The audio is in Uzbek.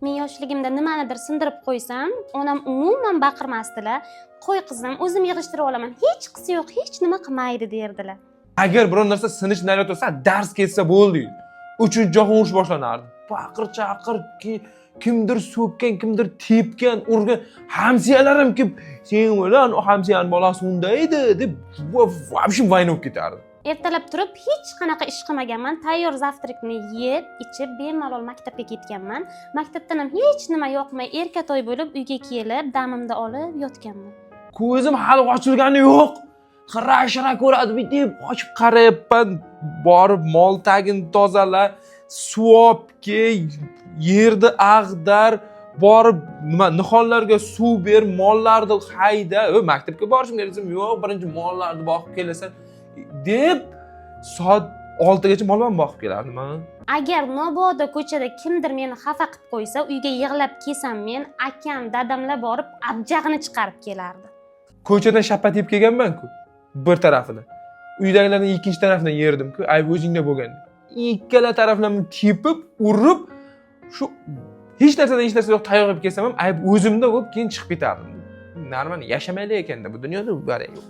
Men yoshligimda nimanidir sindirib qo'ysam, onam umuman baqirmasdilar. Qo'y qizim, o'zim yig'ishtirib olaman. Hech qisi yo'q, hech nima qilmaydi derdilar. Agar biror narsa sinish nariyoq tursa, dars ketsa bo'ldi. Uchinchi jahon urushi boshlanardi. Baqir-chaqir kimdir so'kkan, kimdir tepgan, urgan, hamsiyalarim kim sen bilan o hamsiyaning bolasi unda edi deb вообще vayna bo'lib ketardi. Ertalab turib hech qanaqa ish qilmaganman. Tayyor zavtrakni yeb, ichib bemalol maktabga ketganman. Maktabdan ham hech nima yoqmay erkatoy bo'lib uyga kelib, damimni olib yotganman. Ko'zim hali ochilgani yo'q. Xira-shira ko'radi deb ochib qarayapman. Borib mol tagini tozala, suv ke, yerni ag'dar, borib nima nihonlarga suv ber, mollarni hayda. Maktabga borishim kerak desam, yo'q, birinchi mollarni boqib kelasan deb soat 6 gacha molman boqib kelardim. Agar mabodo ko'chada kimdir meni xafa qilib qo'ysa, uyga yig'lab kelsam men, akam, dadamlar borib abjag'ini chiqarib kelardi. Ko'chadan shappa tepib kelganman-ku, bir tarafini. Uydagilarning ikkinchi tarafidan yerdim-ku, ayb o'zingda bo'lgan. Ikkala taraflarimni tepib, urib, shu hech narsadan hech narsa yo'q tayyor qilib kelsam ham ayb o'zimda bo'lib keyin chiqib ketardim. Normal yashamaydi ekanda bu dunyoda, bu yo'q.